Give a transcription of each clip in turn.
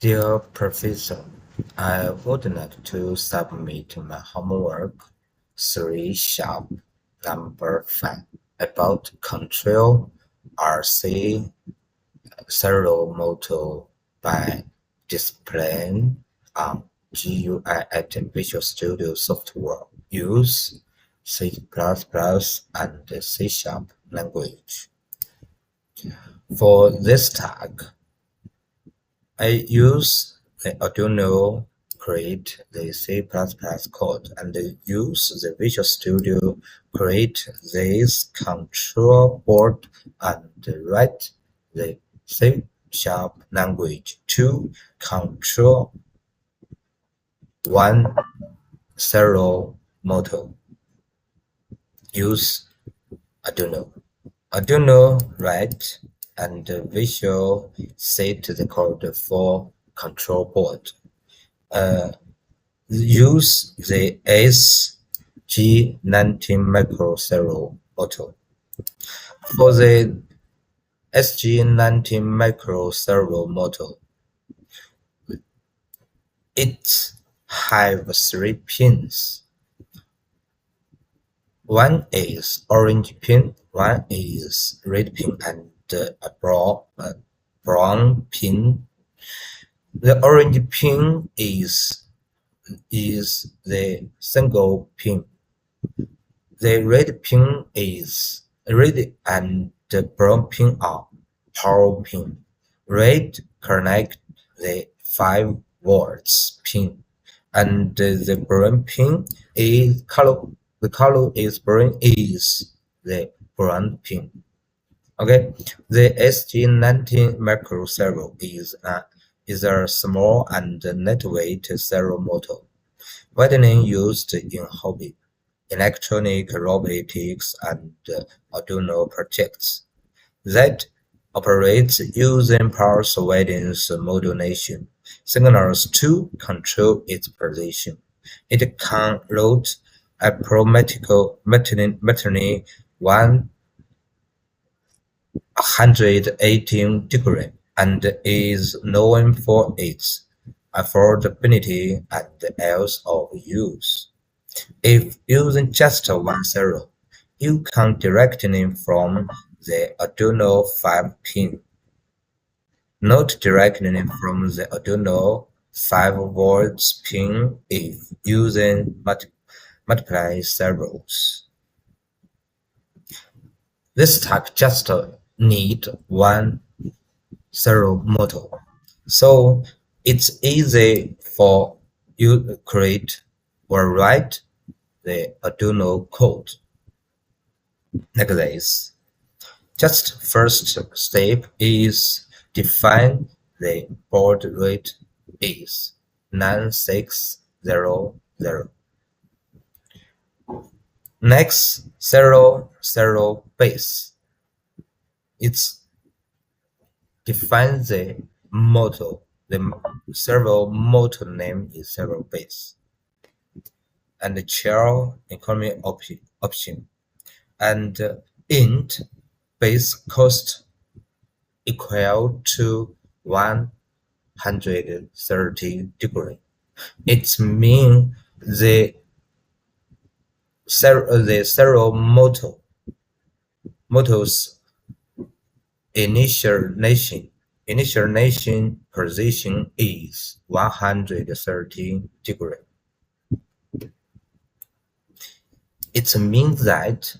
Dear Professor, I would like to submit my homework 3 sharp number 5 about Control RC Servo motor by displaying on GUI at Visual Studio Software. Use C++ and C# language. For this task, I use the Arduino create the C++ code and use the Visual Studio create this control board and write the C# language to control one servo motor. Use Arduino. Arduino write and Visual set the code for control board. Use the SG19 micro servo motor. For the SG19 micro servo motor, it have 3 pins. One is orange pin, one is red pin, and a brown pin. The orange pin is the single pin. The red pin is red and the brown pin are power pin. Red connect the 5 volts pin, and the brown pin is color. The color is brown is the brown pin. Okay, the SG19 micro servo is a small and lightweight servo motor, widely used in hobby, electronic robotics, and Arduino projects that operates using pulse width modulation signals to control its position. It can rotate approximately 118 degrees and is known for its affordability and ease of use. If using just one servo, you can directly from the Arduino 5 pin, not directly from the Arduino 5 volts pin if using multiple servos. This type just need one servo motor, so it's easy for you to create or write the Arduino code like this. Just first step is define the baud rate is 9600. Next, servo base. It's define the motor. The servo motor name is servo base, and the child economy option, and int base cost equal to 130 degree. It means the servo motor's initial position is 130 degree. It means that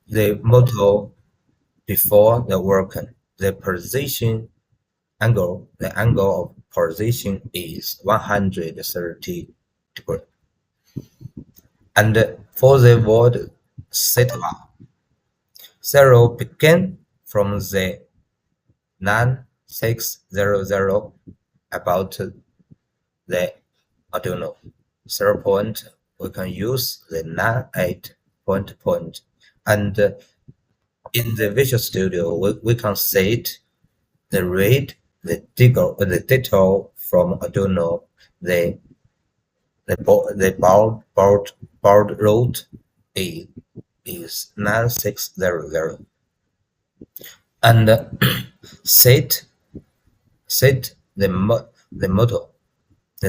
the motor before the working, the angle of position is 130 degree. And for the word setup, servo begin from the 9600 about the Arduino 0 point. We can use the 98 point, and in the Visual Studio we can set the rate, the detail from Arduino, the baud rate is 9600, and set the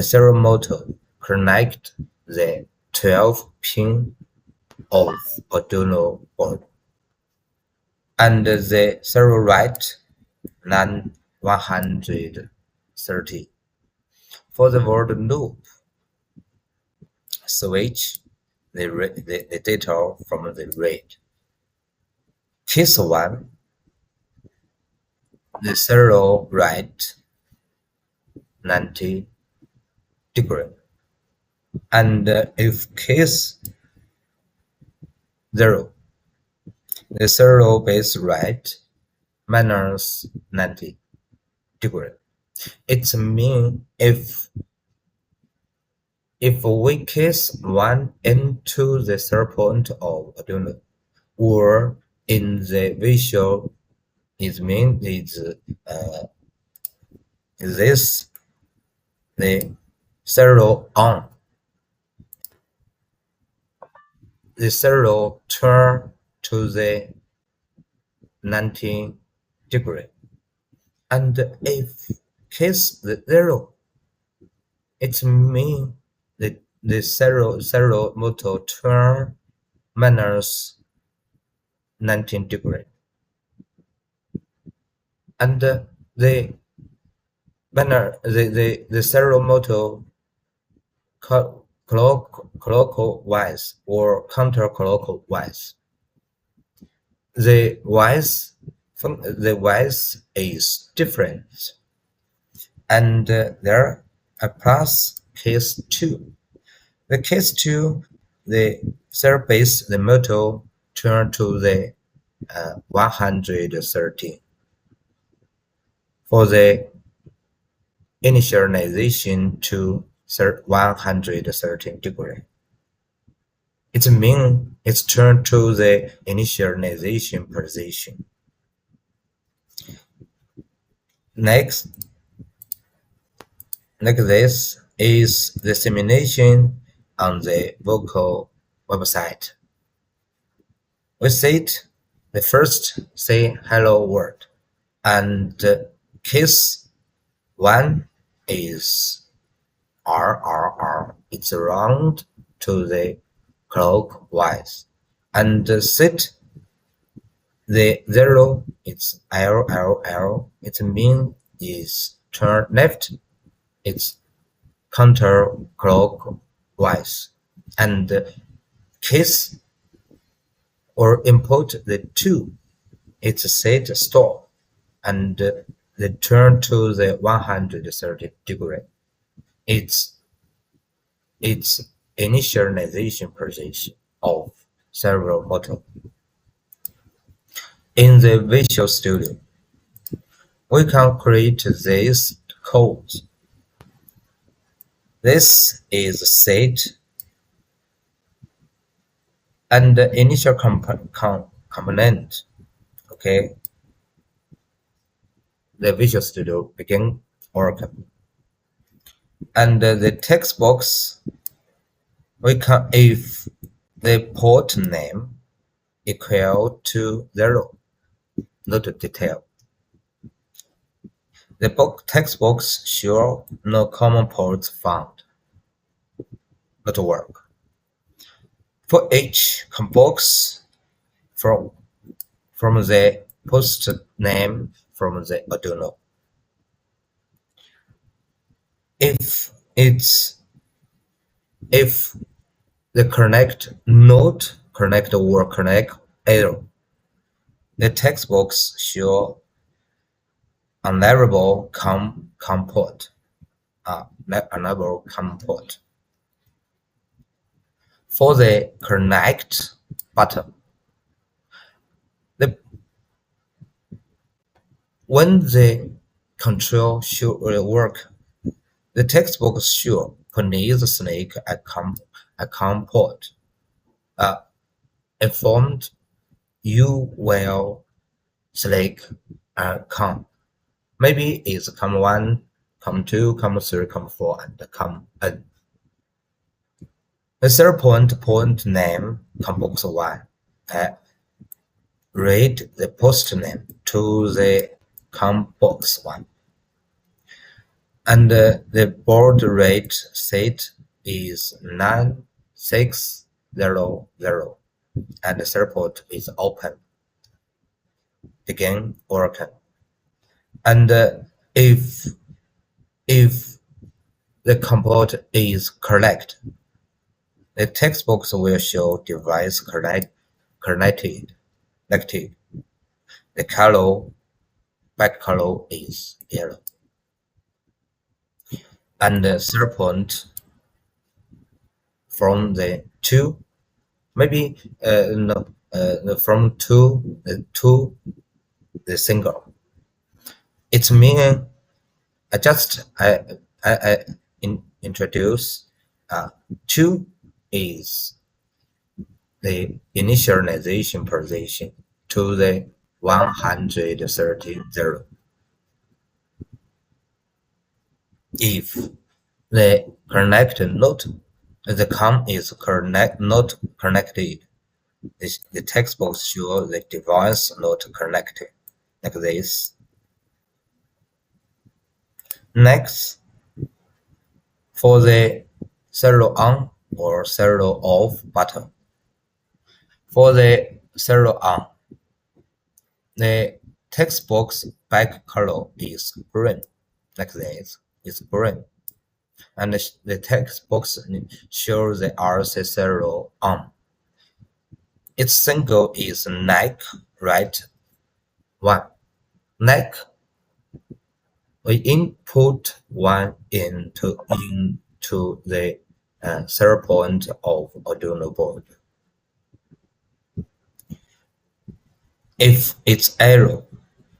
serial motor connect the 12 pin of Arduino board, and the serial write 130 for the word loop switch the data from the read. Case 1, the serial write 90 degree, and if case 0, the serial base write minus 90 degree. It means if we case 1 into the center point of Arduino or in the visual, it means this the serial on. The serial turn to the 90 degree, and if case the 0, it means the serial motor turn minus 19 degree, and the serial motor clockwise or counterclockwise. The wise is different, and there a plus case 2. The case 2, the serial base the motor turn to the 130 for the initialization to 130 degree. It means it's turned to the initialization position. Next, like this is the simulation on the vocal website. We set the first say hello word, and case 1 is RRR. It's round to the clockwise, and set the 0. It's LLL. It means is turn left. It's counterclockwise, and case or import the 2. It's set stop, and the turn to the 130 degree. It's initialization position of servo motor. In the Visual Studio, we can create this code. This is set and the initial component. Okay, the Visual Studio begin working, and the text box, we can if the port name equal to 0, not detail. The text box show no common ports found. Not work. For each box from the post name from the Arduino. If the connect not connect or connect error, the text box show unavailable COM port. Unavailable COM port. For the connect button, when the control should work, the text box should please select a COM port. Informed you will select a COM. Maybe it's COM1, COM2, COM3, COM4, and COM-N. The third point name COMBOX 1. Read the post name to the COMBOX 1. and the baud rate set is 9600, and the support is open. Begin working. And if the comport is correct, the text box will show device connected. The color back color is yellow, and the serpent from the two, maybe no, from two to the single. It means I introduce two is the initialization position to the 130. If the connected node, the COM is not connected, the text box shows the device not connected, like this. Next, for the serial on or serial off button. For the serial on, the text box back color is green, like this. It's green, and the text box shows the RC serial on. Its symbol is neck right 1. Neck, we input 1 into the 0 point of Arduino board. If it's error,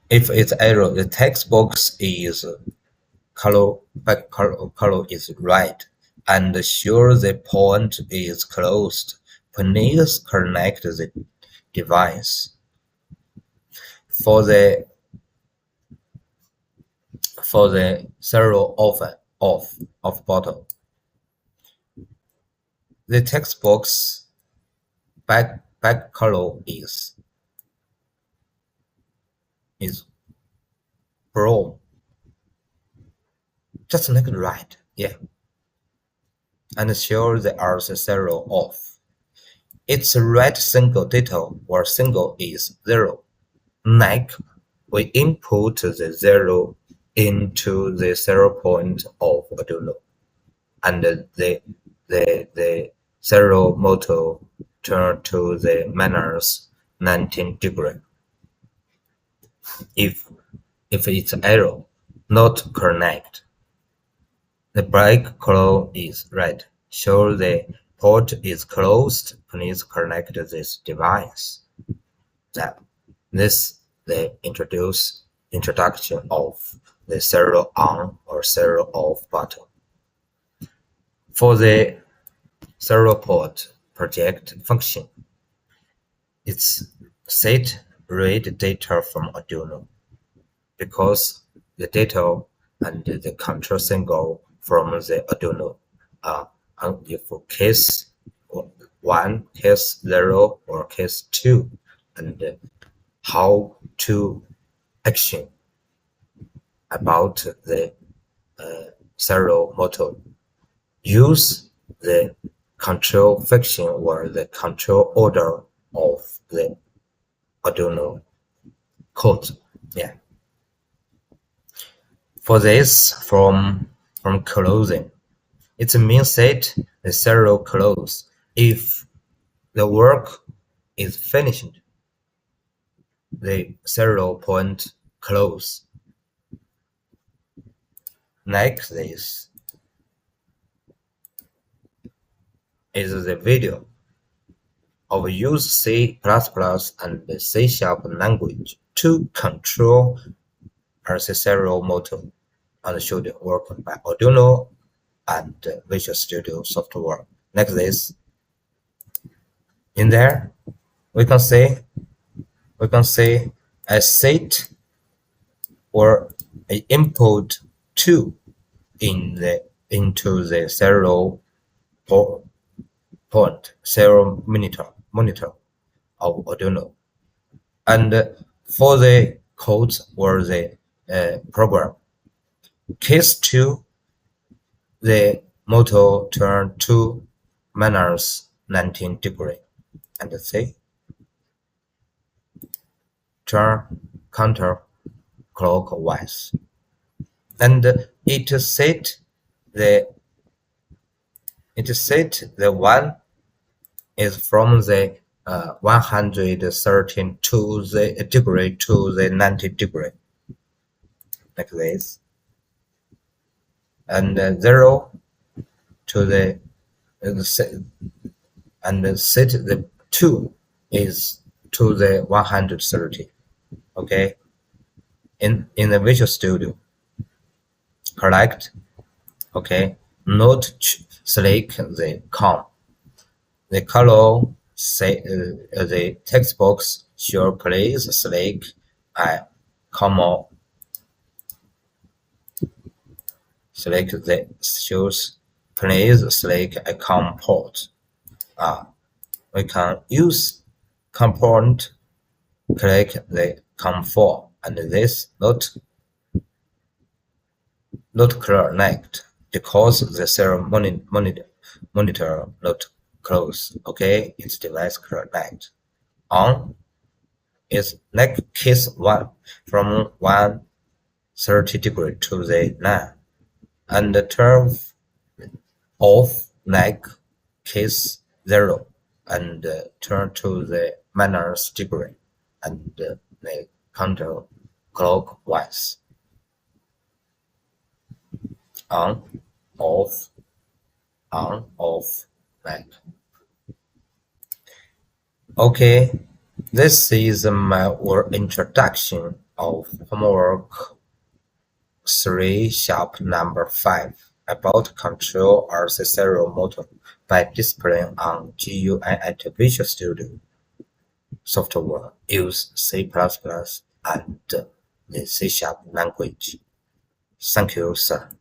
the text box is back color is red, and sure the point is closed. Please connect the device. For the serial off button, the text box back color is brown, just like red, yeah, and show the RC serial off. Its red single detail or single is 0. Neck, we input the 0 into the 0 point of Arduino, and the 0 motor turn to the minus 19 degree. If it's error, not connect, the back color is red. Show the port is closed. Please connect this device. This the introduction of the serial on or serial off button. For the serial port project function, it's set read data from Arduino, because the data and the control signal from the Arduino are for case 1, case 0, or case 2, and how to action about the serial motor. Use the control function or the control order of the Arduino code. Yeah. For this, from closing, it means set the serial close. If the work is finished, the serial point close. Like this is the video of use C++ and the C# language to control RC serial motor, and should work by Arduino and Visual Studio software. Like this. In there, we can see a set or an input 2 into the serial point serial monitor of Arduino, and for the code or the program, Case 2, the motor turn to minus 19 degree, and C, turn counterclockwise. And it set the one is from the 113 to the degree to the 90 degree, like this, and 0 to the and set the 2 is to the 130. Okay, in the Visual Studio, correct. Okay, not select the COM. The color say the text box should please select a comma. Select the shows please select a COM port. We can use component, click the COM4, and this not connect because the serial monitor not close. Okay, it's device connect. On is next case 1 from 130 degree to the 9, and turn off next case 0 and turn to the minus degree and the counter clockwise. On, off, back. Okay, this is my introduction of homework 3 sharp number 5 about Control RC Servo motor by displaying on GUI at Visual Studio software. Use C++ and the C# language. Thank you, sir.